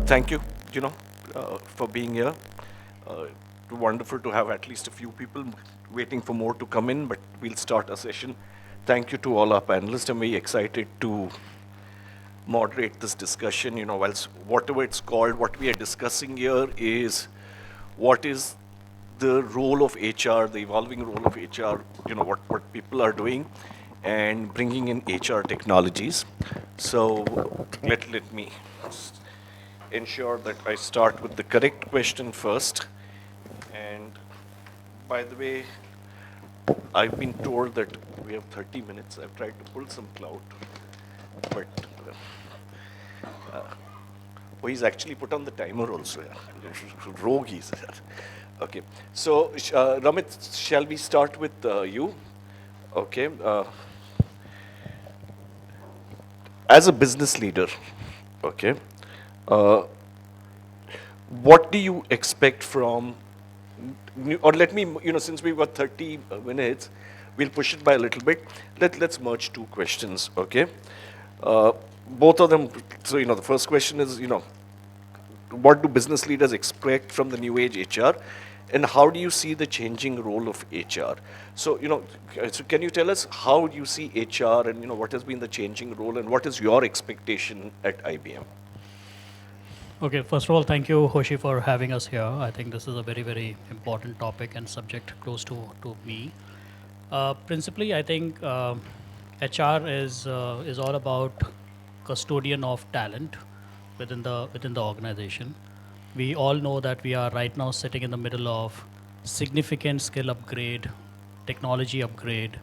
thank you, for being here. Uh, Wonderful to have at least a few people waiting for more to come in, but we'll start our session. Thank you to all our panelists. I'm very excited to moderate this discussion. Whilst whatever it's called, what we are discussing here is what is the role of HR, the evolving role of HR, what people are doing, and bringing in HR technologies. So let me ensure that I start with the correct question first. And by the way, I've been told that we have 30 minutes. I've tried to pull some clout, but he's actually put on the timer also. Yeah. Rogue he's. Okay. So, Ramit, shall we start with you? Okay. As a business leader, okay, what do you expect from, or let me, since we've got 30 minutes, we'll push it by a little bit. Let's merge two questions, okay? Both of them, so, the first question is, what do business leaders expect from the new age HR? And how do you see the changing role of HR? So, so can you tell us how you see HR and, what has been the changing role and what is your expectation at IBM? Okay, first of all, thank you, Hoshie, for having us here. I think this is a very, very important topic and subject close to me. Principally, I think HR is all about custodian of talent within the organization. We all know that we are right now sitting in the middle of significant skill upgrade, technology upgrade.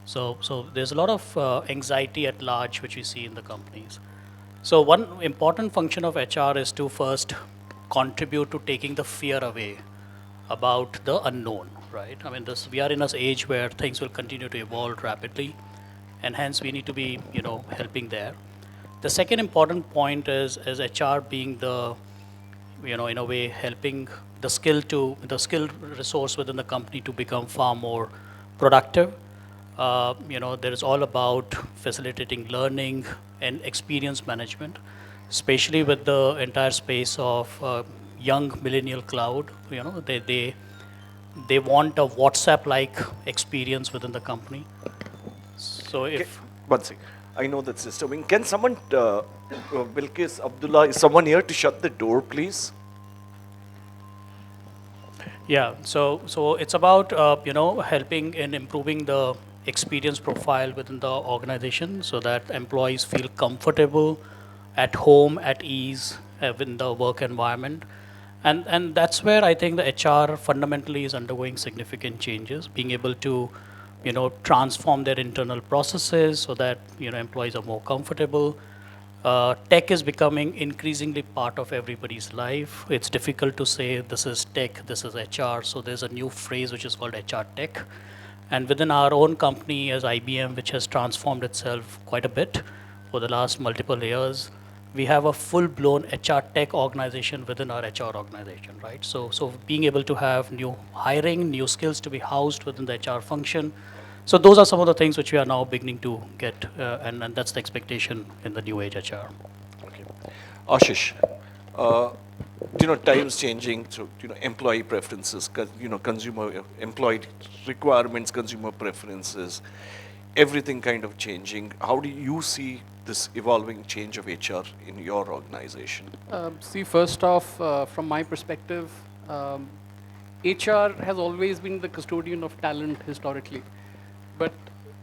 So there's a lot of anxiety at large which we see in the companies. So one important function of HR is to first contribute to taking the fear away about the unknown, right? I mean, we are in an age where things will continue to evolve rapidly, and hence we need to be, helping there. The second important point is HR being the, in a way, helping the skilled resource within the company to become far more productive. There is all about facilitating learning and experience management, especially with the entire space of young millennial cloud. They want a WhatsApp-like experience within the company. So if one second, I know that's disturbing. Can someone, Bilkis Abdullah, is someone here to shut the door, please? Yeah, so it's about helping in improving the experience profile within the organization so that employees feel comfortable at home, at ease within the work environment. And that's where I think the HR fundamentally is undergoing significant changes, being able to transform their internal processes so that employees are more comfortable. Tech is becoming increasingly part of everybody's life. It's difficult to say this is tech, this is HR. So there's a new phrase which is called HR tech. And within our own company as IBM, which has transformed itself quite a bit for the last multiple years, we have a full-blown HR tech organization within our HR organization, right? So being able to have new hiring, new skills to be housed within the HR function. So those are some of the things which we are now beginning to get, and that's the expectation in the new age HR. Okay. Ashish, times changing, so, employee preferences, consumer, employee requirements, consumer preferences, everything kind of changing. How do you see this evolving change of HR in your organization? See, first off, from my perspective, HR has always been the custodian of talent historically. But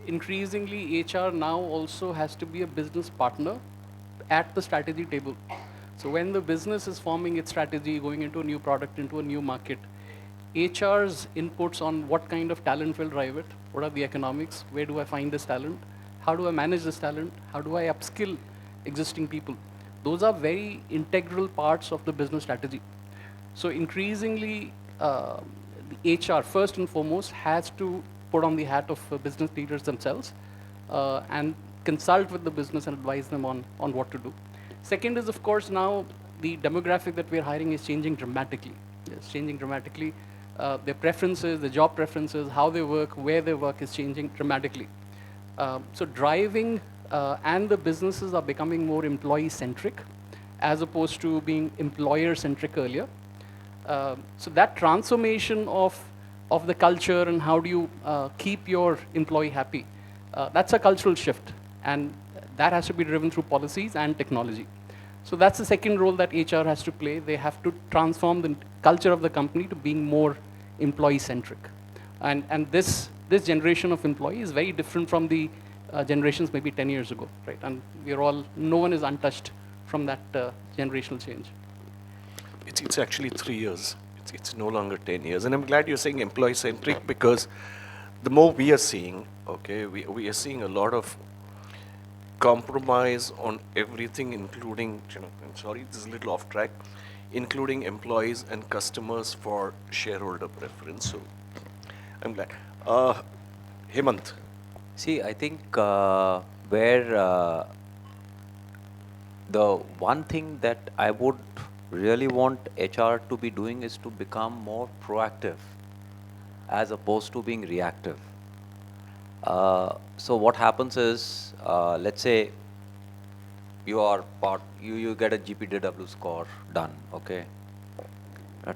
increasingly, HR now also has to be a business partner at the strategy table. So when the business is forming its strategy, going into a new product, into a new market, HR's inputs on what kind of talent will drive it, what are the economics, where do I find this talent, how do I manage this talent, how do I upskill existing people. Those are very integral parts of the business strategy. So increasingly, the HR, first and foremost, has to put on the hat of business leaders themselves and consult with the business and advise them on what to do. Second is, of course, now the demographic that we're hiring is changing dramatically. It's changing dramatically. Their preferences, the job preferences, how they work, where they work is changing dramatically. So driving and the businesses are becoming more employee-centric. as opposed to being employer-centric earlier. So that transformation of the culture and how do you keep your employee happy, that's a cultural shift. And that has to be driven through policies and technology. So that's the second role that HR has to play. They have to transform the culture of the company to being more employee-centric. And this generation of employee is very different from the generations maybe 10 years ago, right? And no one is untouched from that generational change. It's actually 3 years. It's no longer 10 years. And I'm glad you're saying employee-centric because the more we are seeing, okay, we are seeing a lot of compromise on everything, including, I'm sorry, this is a little off track, including employees and customers for shareholder preference. So I'm glad. Hemant. See, I think where the one thing that I would really want HR to be doing is to become more proactive as opposed to being reactive. So what happens is, let's say you get a GPW score done, okay?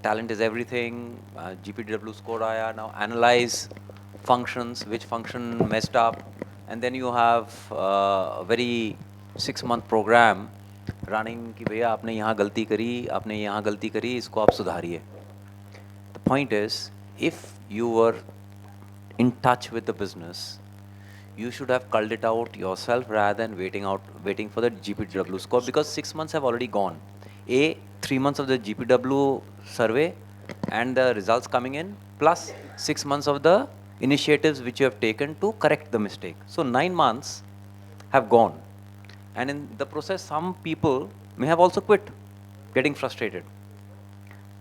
Talent is everything, GPW score aaya, now analyze functions, which function messed up, and then you have a very 6-month program running कि भैया आपने यहाँ गलती करी, आपने यहाँ गलती करी, इसको आप सुधारिए. The point is, if you were in touch with the business, you should have culled it out yourself rather than waiting for the GPW score, because 6 months have already gone. 3 months of the GPW survey and the results coming in, plus 6 months of the initiatives which you have taken to correct the mistake. So 9 months have gone. And in the process, some people may have also quit, getting frustrated.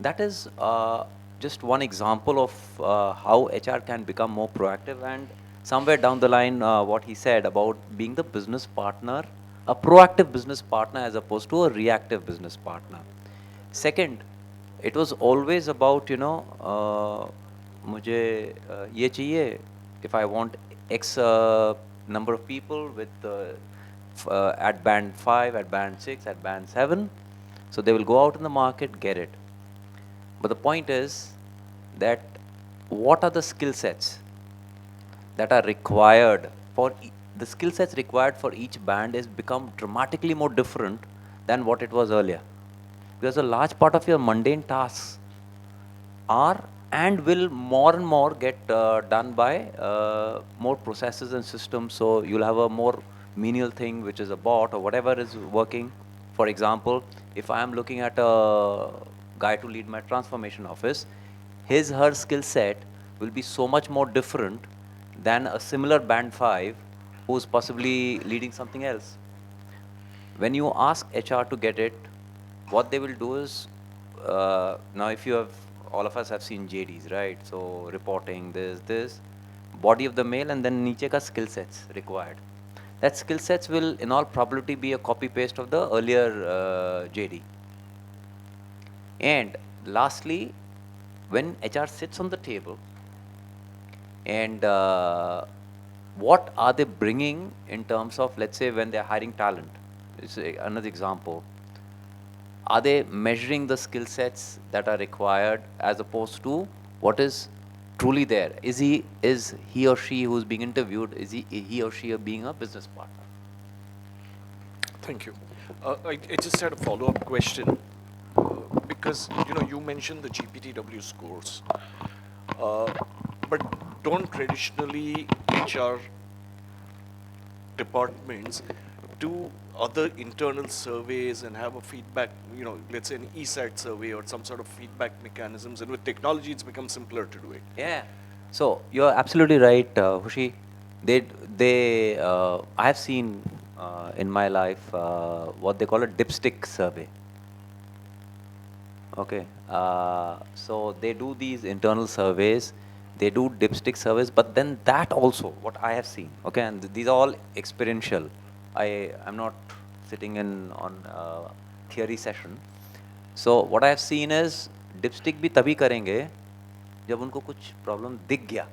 That is just one example of how HR can become more proactive. And somewhere down the line, what he said about being the business partner, a proactive business partner as opposed to a reactive business partner. Second, it was always about, मुझे ये चाहिए, if I want X number of people with at band 5, at band 6, at band 7, so they will go out in the market, get it. But the point is that what are the skill sets that are required for the skill sets required for each band is become dramatically more different than what it was earlier, because a large part of your mundane tasks are and will more and more get done by more processes and systems. So you'll have a more menial thing, which is a bot or whatever is working. For example, if I am looking at a guy to lead my transformation office, her skill set will be so much more different than a similar band 5 who's possibly leading something else. When you ask HR to get it, what they will do is, now if you have, all of us have seen JDs, right? So reporting, this, body of the mail, and then niche ka skill sets required. That skill sets will in all probability be a copy paste of the earlier JD. And lastly, when HR sits on the table, and what are they bringing in terms of, let's say, when they're hiring talent? It's another example. Are they measuring the skill sets that are required as opposed to what is truly there? Is he or she who's being interviewed, is he or she being a business partner? Thank you. I just had a follow-up question because you mentioned the GPTW scores, but don't traditionally HR departments do other internal surveys and have a feedback, let's say an ESAT survey or some sort of feedback mechanisms, and with technology it's become simpler to do it. Yeah. So you're absolutely right, Hoshie. I have seen in my life what they call a dipstick survey. Okay. So they do these internal surveys, they do dipstick surveys, but then that also, what I have seen, okay, and these are all experiential. I'm not sitting on theory session. So what I have seen is dipstick भी तभी करेंगे जब उनको कुछ problem दिख गया.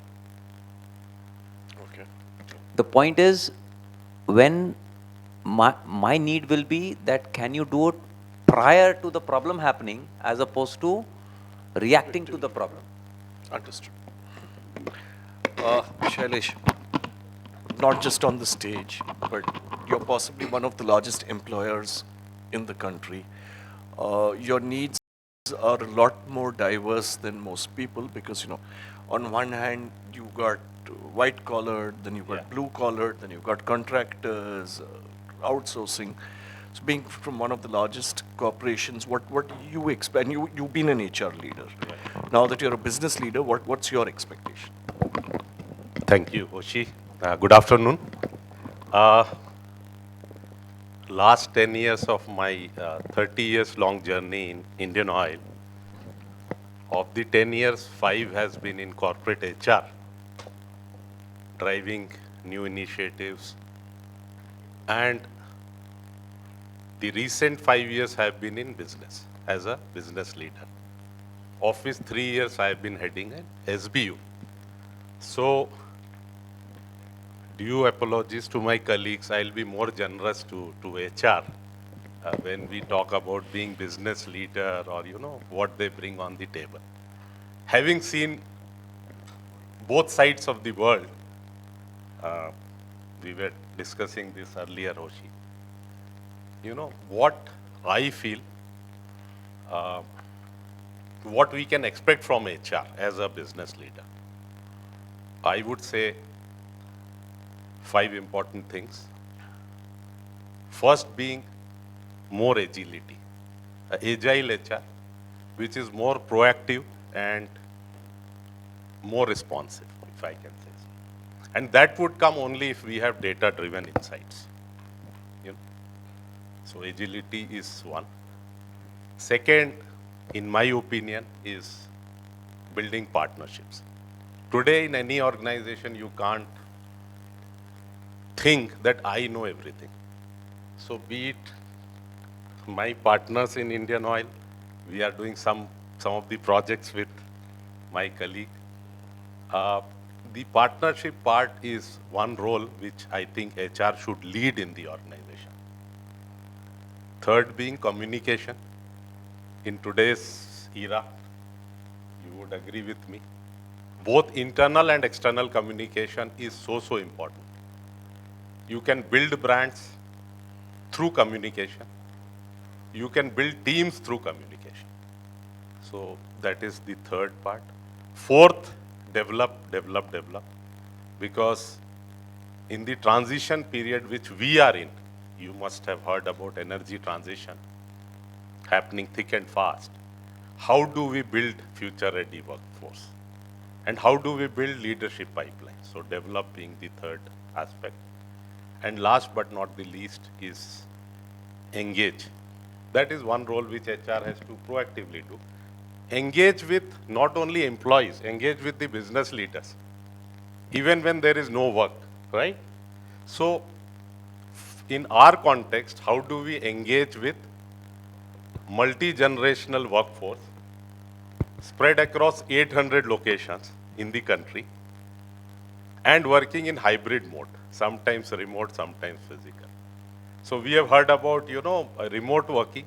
Okay. The point is, when my need will be that can you do it prior to the problem happening as opposed to reacting to the problem. Understood. Shailesh, not just on the stage, but you're possibly one of the largest employers in the country. Your needs are a lot more diverse than most people because, on one hand, you got white collar, then you got blue collar, then you got contractors, outsourcing. So being from one of the largest corporations, what do you expect? You've been an HR leader. Now that you're a business leader, what's your expectation? Thank you, Hoshie. Good afternoon. Uh, last 10 years of my 30 years long journey in Indian Oil, of the 10 years, 5 has been in corporate HR, driving new initiatives. And the recent 5 years have been in business, as a business leader. Office 3 years I have been heading an SBU. So, due apologies to my colleagues, I'll be more generous to HR when we talk about being business leader or, what they bring on the table. Having seen both sides of the world, we were discussing this earlier, Hoshie. What I feel, what we can expect from HR as a business leader. I would say 5 important things. First being more agility, agile HR, which is more proactive and more responsive, if I can say so. And that would come only if we have data-driven insights. So agility is one. Second, in my opinion, is building partnerships. Today in any organization, you can't think that I know everything. So be it my partners in Indian Oil, we are doing some of the projects with my colleague. The partnership part is one role which I think HR should lead in the organization. Third being communication. In today's era, you would agree with me, both internal and external communication is so important. You can build brands through communication. You can build teams through communication. So that is the third part. Fourth, develop. Because in the transition period which we are in, you must have heard about energy transition happening thick and fast. How do we build future-ready workforce? And how do we build leadership pipelines? So develop being the third aspect. And last but not the least is engage. That is one role which HR has to proactively do. Engage with not only employees, engage with the business leaders, even when there is no work, right? So in our context, how do we engage with multi-generational workforce spread across 800 locations in the country and working in hybrid mode, sometimes remote, sometimes physical. So we have heard about, remote working.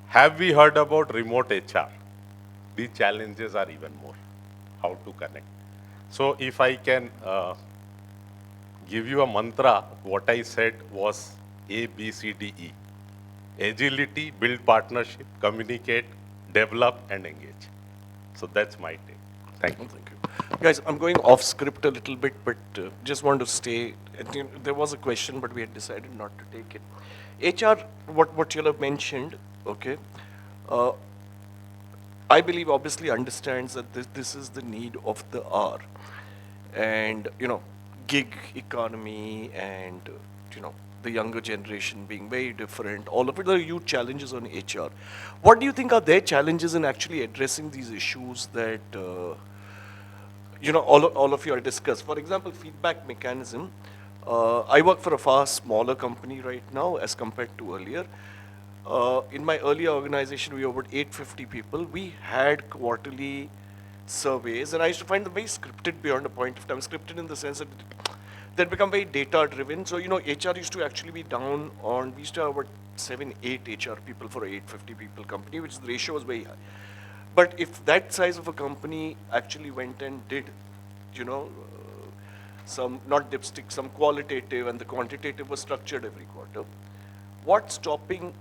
Have we heard about remote HR? The challenges are even more, how to connect. So if I can give you a mantra, what I said was A, B, C, D, E. Agility, build partnership, communicate, develop, and engage. So that's my take. Thank you. Thank you. Guys, I'm going off script a little bit, but just want to stay. There was a question, but we had decided not to take it. HR, what you'll have mentioned, okay, I believe obviously understands that this is the need of the hour. And, gig economy and, the younger generation being very different, all of it are huge challenges on HR. What do you think are their challenges in actually addressing these issues that, all of you are discussed? For example, feedback mechanism. I work for a far smaller company right now as compared to earlier. In my earlier organization, we were about 850 people. We had quarterly surveys, and I used to find them very scripted beyond a point of time. Scripted in the sense that That become very data driven. So, you know, HR used to actually be down on, we used to have about 7, 8 HR people for a 850 people company, which the ratio was very high. But if that size of a company actually went and did, you know, some, not dipstick, some qualitative and the quantitative was structured every quarter, what's stopping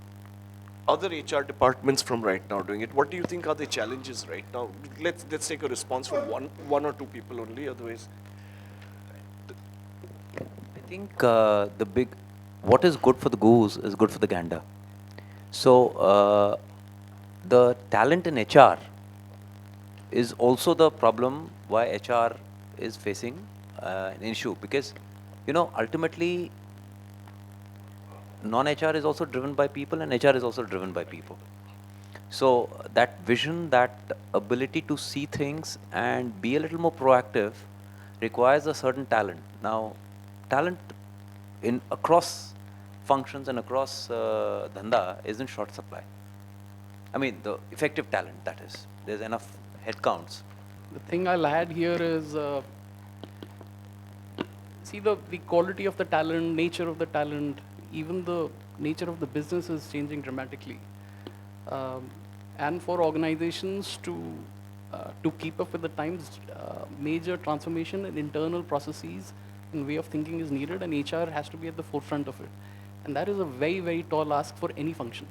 other HR departments from right now doing it? What do you think are the challenges right now? Let's take a response from one or two people only, otherwise. I think what is good for the goose is good for the gander. So the talent in HR is also the problem why HR is facing an issue, because, you know, ultimately non-HR is also driven by people and HR is also driven by people. So that vision, that ability to see things and be a little more proactive requires a certain talent. Now, talent in across functions and across dhanda is in short supply. I mean, the effective talent, that is. There's enough headcounts. The thing I'll add here is, see the quality of the talent, nature of the talent, even the nature of the business is changing dramatically. And for organizations to keep up with the times, major transformation in internal processes and way of thinking is needed, and HR has to be at the forefront of it. And that is a very, very tall ask for any function,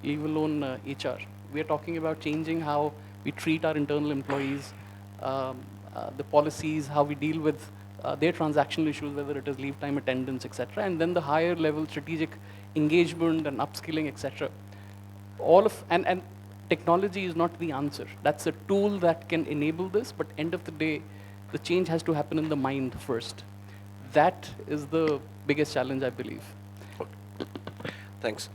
leave alone HR. We are talking about changing how we treat our internal employees, the policies, how we deal with their transactional issues, whether it is leave time, attendance, etc., and then the higher level strategic engagement and upskilling, etc. All of and technology is not the answer. That's a tool that can enable this, but end of the day, the change has to happen in the mind first. That is the biggest challenge, I believe. Thanks.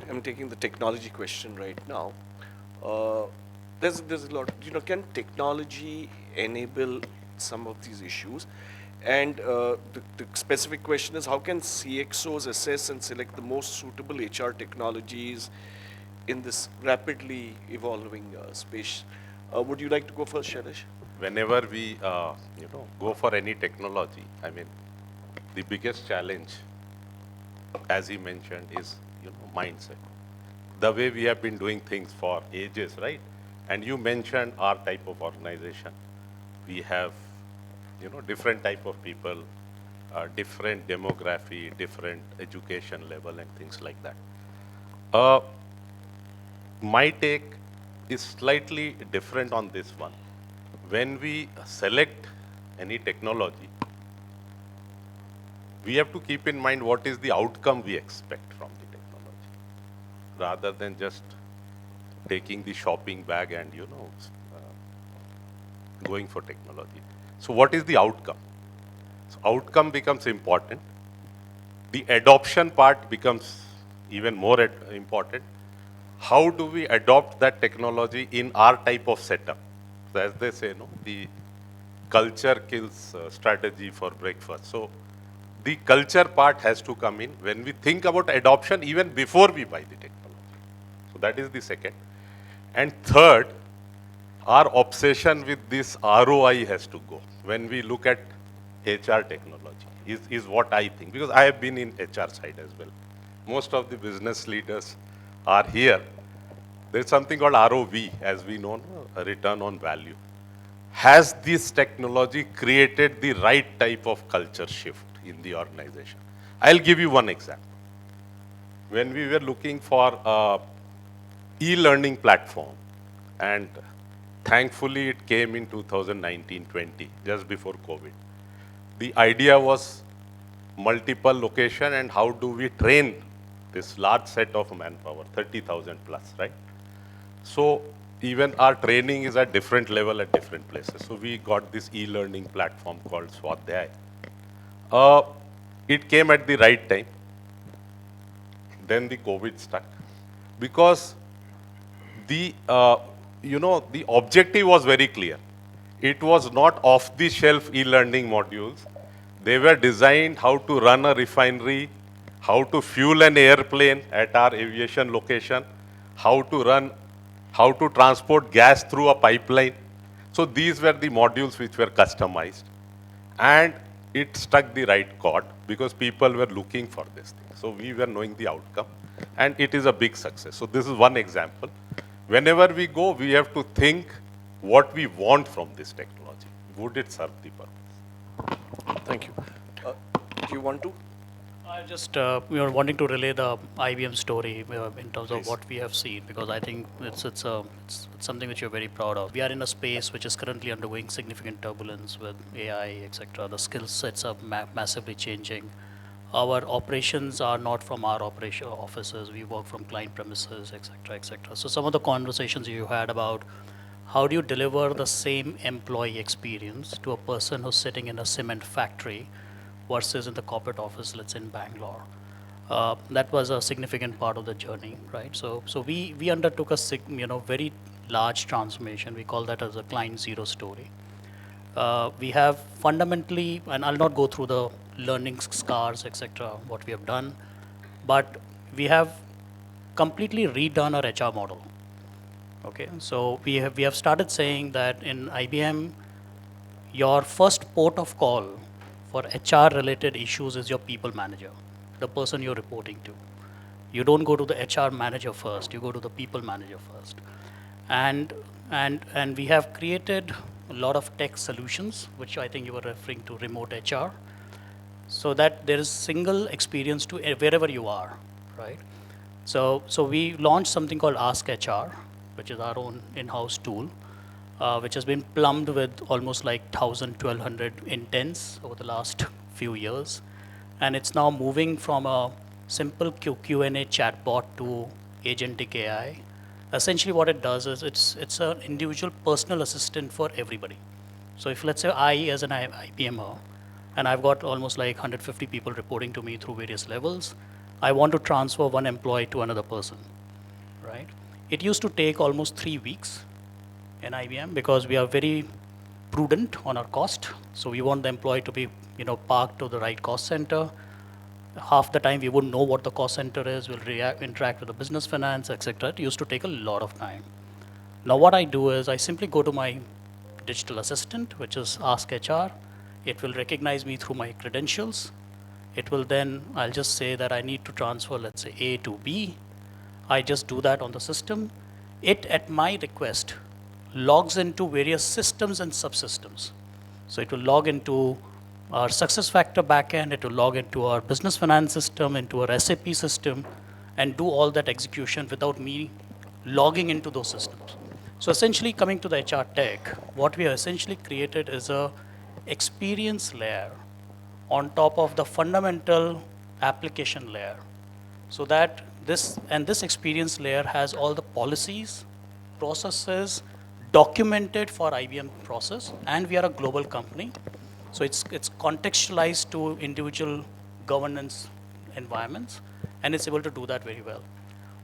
I'm taking the technology question right now. There's a lot, you know, can technology enable some of these issues? And the specific question is, how can CXOs assess and select the most suitable HR technologies in this rapidly evolving space? Would you like to go first, Shailesh? Whenever we go for any technology, I mean, the biggest challenge, as he mentioned, is mindset. The way we have been doing things for ages, right? And you mentioned our type of organization. We have different type of people, different demography, different education level, and things like that. My take is slightly different on this one. When we select any technology, we have to keep in mind what is the outcome we expect from the technology, rather than just taking the shopping bag and going for technology. So what is the outcome? So outcome becomes important. The adoption part becomes even more important. How do we adopt that technology in our type of setup? So as they say, the culture kills strategy for breakfast. So the culture part has to come in when we think about adoption, even before we buy the technology. So that is the second. And third, our obsession with this ROI has to go. When we look at HR technology, is what I think, because I have been in HR side as well. Most of the business leaders are here. There's something called ROV, as we know, a return on value. Has this technology created the right type of culture shift in the organization? I'll give you one example. When we were looking for a e-learning platform, and thankfully it came in 2019-20, just before COVID. The idea was multiple location and how do we train this large set of manpower, 30,000 plus, right? So even our training is at different level at different places. So we got this e-learning platform called Swadhyay. It came at the right time. Then the COVID stuck. Because the the objective was very clear. It was not off-the-shelf e-learning modules. They were designed how to run a refinery, how to fuel an airplane at our aviation location, how to transport gas through a pipeline. So these were the modules which were customized. And it struck the right chord because people were looking for this thing. So we were knowing the outcome, and it is a big success. So this is one example. Whenever we go, we have to think what we want from this technology. Would it serve the purpose? Thank you. Do you want to? I just we are wanting to relay the IBM story in terms of Please. what we have seen, because I think it's something which you're very proud of. We are in a space which is currently undergoing significant turbulence with AI, etc. The skill sets are massively changing. Our operations are not from our operation offices. We work from client premises, etc., etc. So some of the conversations you had about how do you deliver the same employee experience to a person who's sitting in a cement factory versus in the corporate office, let's say in Bangalore. That was a significant part of the journey, right? So we undertook a very large transformation. We call that as a client zero story. We have fundamentally, and I'll not go through the learning scars, etc., what we have done, but we have completely redone our HR model. Okay, so we have started saying that in IBM, your first port of call for HR related issues is your people manager, the person you're reporting to. You don't go to the HR manager first, you go to the people manager first. And we have created a lot of tech solutions, which I think you were referring to, remote HR, so that there is single experience to wherever you are, right? So we launched something called Ask HR, which is our own in-house tool, which has been plumbed with almost like 1,000, 1,200 intents over the last few years. And it's now moving from a simple Q&A chatbot to agentic AI. Essentially what it does is it's an individual personal assistant for everybody. So if let's say I as an IBMer, and I've got almost like 150 people reporting to me through various levels, I want to transfer one employee to another person, right? It used to take almost 3 weeks in IBM because we are very prudent on our cost. So we want the employee to be, parked to the right cost center. Half the time we wouldn't know what the cost center is. We'll interact with the business finance, etc. It used to take a lot of time. Now what I do is I simply go to my digital assistant, which is Ask HR. It will recognize me through my credentials. It will then, I'll just say that I need to transfer, let's say A to B. I just do that on the system. It, at my request, logs into various systems and subsystems. So it will log into our success factor backend, it will log into our business finance system, into our SAP system, and do all that execution without me logging into those systems. So essentially, coming to the HR tech, what we have essentially created is a experience layer on top of the fundamental application layer, so that this experience layer has all the policies, processes documented for IBM process, and we are a global company. So it's contextualized to individual governance environments, and it's able to do that very well.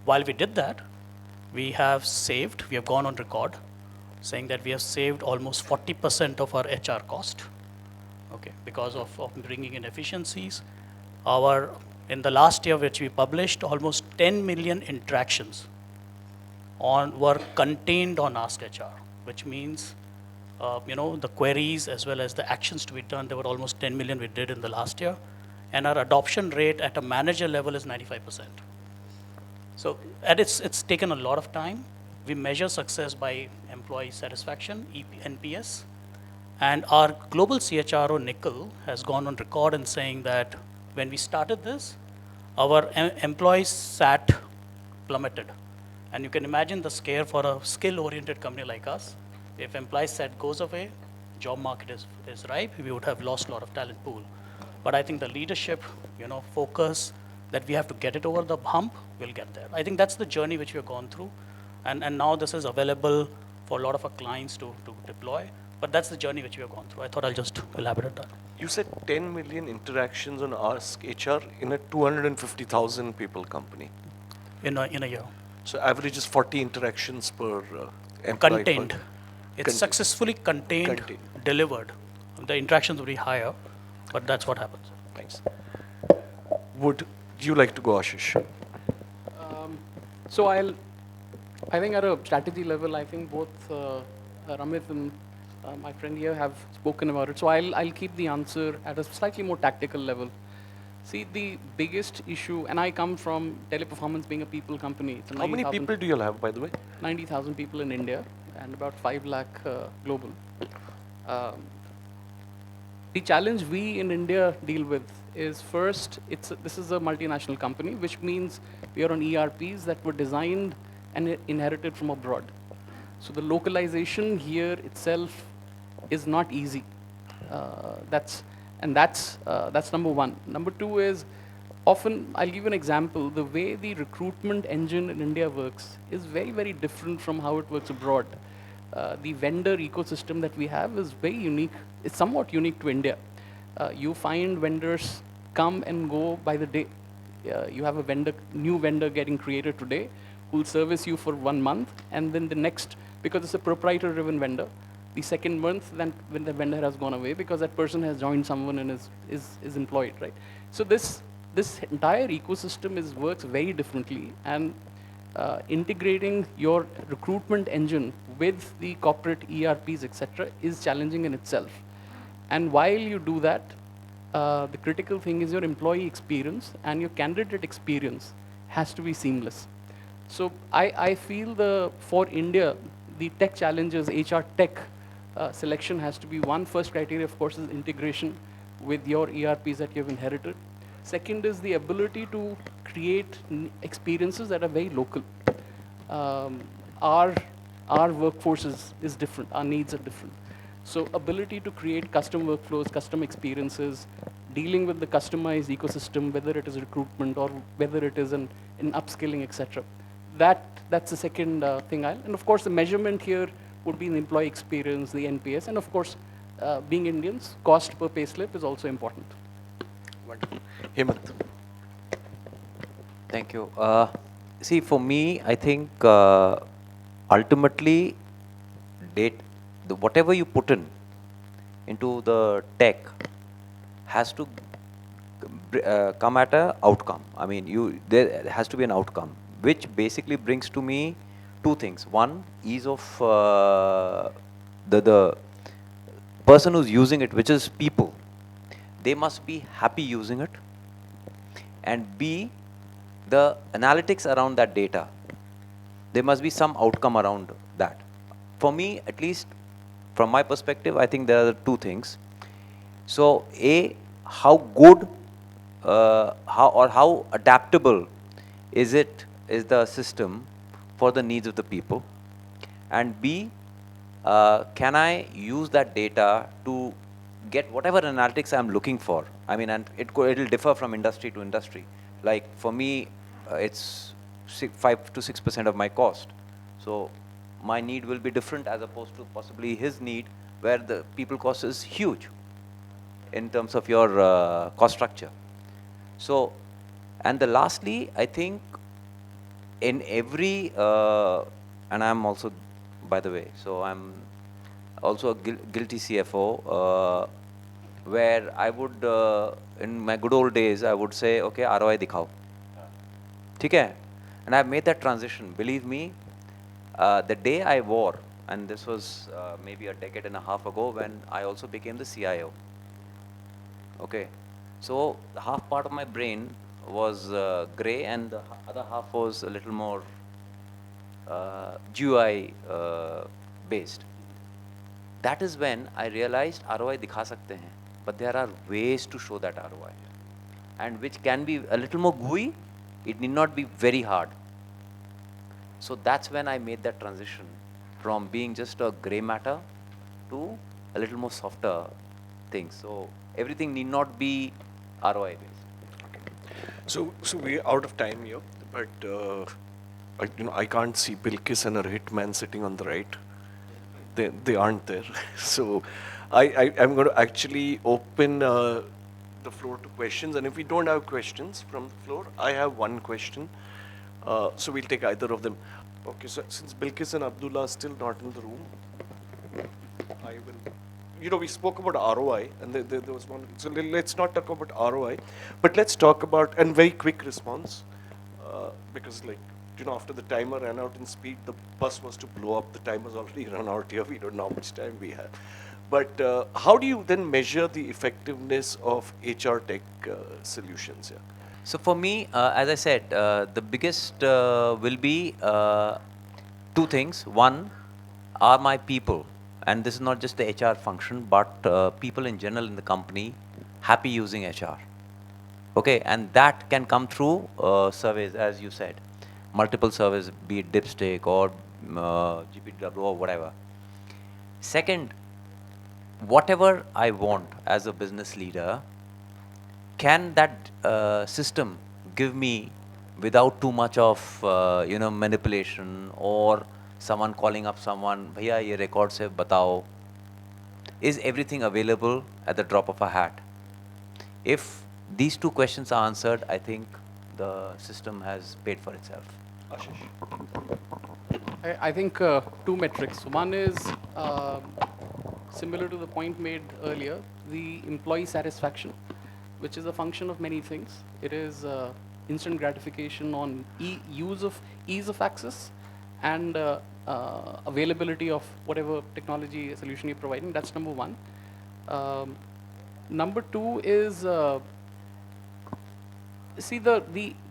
While we did that, we have gone on record saying that we have saved almost 40% of our HR cost, okay, because of bringing in efficiencies. In the last year, which we published, almost 10 million interactions were contained on Ask HR, which means the queries as well as the actions to be done, there were almost 10 million we did in the last year. And our adoption rate at a manager level is 95%. So it's taken a lot of time. We measure success by employee satisfaction, NPS. And our global CHRO, Nickel, has gone on record in saying that when we started this, our employee sat plummeted. And you can imagine the scare for a skill-oriented company like us. If employee sat goes away, job market is ripe, we would have lost a lot of talent pool. But I think the leadership, focus that we have to get it over the hump, we'll get there. I think that's the journey which we have gone through. And now this is available for a lot of our clients to deploy. But that's the journey which we have gone through. I thought I'll just elaborate that. You said 10 million interactions on Ask HR in a 250,000 people company. In a year. So average is 40 interactions per employee. Contained. It's successfully contained, delivered. The interactions will be higher, but that's what happens. Thanks. Would you like to go, Ashish? So I think at a strategy level, I think both Ramit and my friend here have spoken about it. So I'll keep the answer at a slightly more tactical level. See, the biggest issue, and I come from Teleperformance being a people company. It's a How many 90,000 people do you have, by the way? 90,000 people in India and about 5 lakh global. Um, the challenge we in India deal with is first, this is a multinational company, which means we are on ERPs that were designed and inherited from abroad. So the localization here itself is not easy. That's number one. Number two is often, I'll give you an example. The way the recruitment engine in India works is very, very different from how it works abroad. The vendor ecosystem that we have is very unique. It's somewhat unique to India. You find vendors come and go by the day. You have a new vendor getting created today who will service you for 1 month, and then the next, because it's a proprietor-driven vendor, the second month, then when the vendor has gone away, because that person has joined someone and is employed, right? So this entire ecosystem works very differently, and integrating your recruitment engine with the corporate ERPs, etc., is challenging in itself. And while you do that, the critical thing is your employee experience and your candidate experience has to be seamless. So I feel for India, the tech challenges, HR tech selection has to be one. First criteria, of course, is integration with your ERPs that you've inherited. Second is the ability to create experiences that are very local. Our workforce is different. Our needs are different. So ability to create custom workflows, custom experiences, dealing with the customized ecosystem, whether it is recruitment or whether it is in upskilling, etc. That's the second thing. And of course, the measurement here would be the employee experience, the NPS, and of course, being Indians, cost per payslip is also important. Wonderful. Hemant. Thank you. See, for me, I think ultimately, whatever you put into the tech has to come at an outcome. I mean, there has to be an outcome, which basically brings to me two things. One, ease of the person who's using it, which is people. They must be happy using it. And B, the analytics around that data. There must be some outcome around that. For me, at least from my perspective, I think there are two things. So, A, how good how adaptable is the system for the needs of the people? And B, can I use that data to get whatever analytics I'm looking for? I mean, and it'll differ from industry to industry. Like for me, it's 5 to 6% of my cost. So my need will be different as opposed to possibly his need, where the people cost is huge in terms of your cost structure. So, and the lastly, I think in every, and I'm also, by the way, so I'm also a guilty CFO, where I would, in my good old days, I would say, okay, ROI dikhao. Okay? And I've made that transition. Believe me, the day I wore, and this was maybe a decade and a half ago, when I also became the CIO. Okay? So the half part of my brain was gray, and the other half was a little more GUI based. That is when I realized ROI dikha sakte hain, but there are ways to show that ROI, and which can be a little more GUI. It need not be very hard. So that's when I made that transition from being just a gray matter to a little more softer thing. So everything need not be ROI based. So we're out of time here, but I can't see Bilkis and her hitman sitting on the right. They aren't there. So I'm going to actually open the floor to questions, and if we don't have questions from the floor, I have one question. So we'll take either of them. Okay, so since Bilkis and Abdullah are still not in the room, I will. We spoke about ROI, and there was one. So let's not talk about ROI, but let's talk about, and very quick response, because after the timer ran out in speed, the bus was to blow up. The timer's already run out here. We don't know how much time we have. But how do you then measure the effectiveness of HR tech solutions here? So for me, as I said, the biggest will be two things. One are my people, and this is not just the HR function, but people in general in the company happy using HR. Okay, and that can come through surveys, as you said, multiple surveys, be it Dipstick or GPW or whatever. Second, whatever I want as a business leader, can that system give me without too much of manipulation or someone calling up someone, bhaiya ye record se batao, is everything available at the drop of a hat? If these two questions are answered, I think the system has paid for itself. Ashish? I think two metrics. One is similar to the point made earlier, the employee satisfaction, which is a function of many things. It is instant gratification on ease of access and availability of whatever technology solution you're providing. That's number one. Number two is see the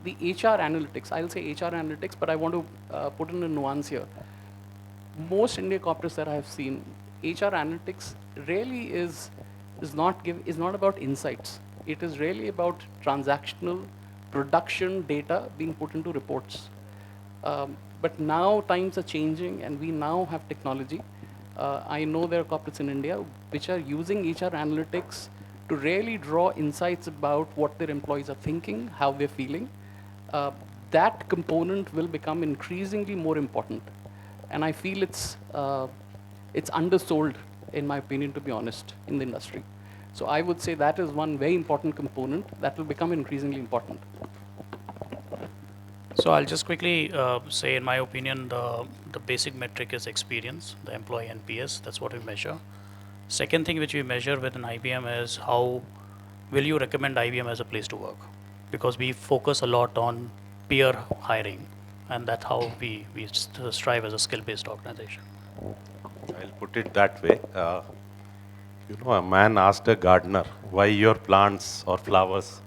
HR analytics. I'll say HR analytics, but I want to put in a nuance here. Most India corporates that I have seen, HR analytics really is not about insights. It is really about transactional production data being put into reports. But now times are changing, and we now have technology. I know there are corporates in India which are using HR analytics to really draw insights about what their employees are thinking, how they're feeling. That component will become increasingly more important. And I feel it's undersold, in my opinion, to be honest, in the industry. So I would say that is one very important component that will become increasingly important. So I'll just quickly say, in my opinion, the basic metric is experience, the employee NPS. That's what we measure. Second thing which we measure within IBM is how will you recommend IBM as a place to work? Because we focus a lot on peer hiring, and that's how we strive as a skill-based organization. I'll put it that way. A man asked a gardener, why your plants or flowers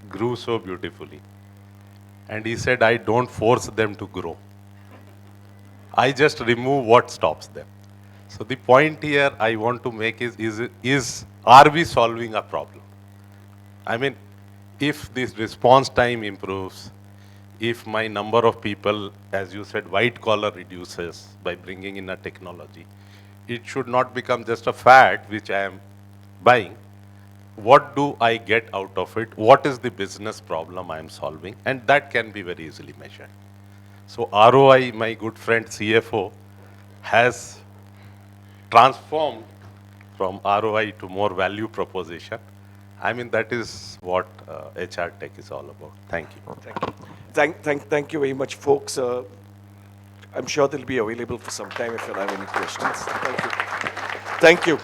grew so beautifully? And he said, I don't force them to grow. I just remove what stops them. So the point here I want to make is are we solving a problem? I mean, if this response time improves, if my number of people, as you said, white collar reduces by bringing in a technology, it should not become just a fad which I am buying. What do I get out of it? What is the business problem I am solving? And that can be very easily measured. So ROI, my good friend CFO, has transformed from ROI to more value proposition. I mean, that is what HR tech is all about. Thank you. Thank you very much, folks. I'm sure they'll be available for some time if you'll have any questions. Thank you. Thank you.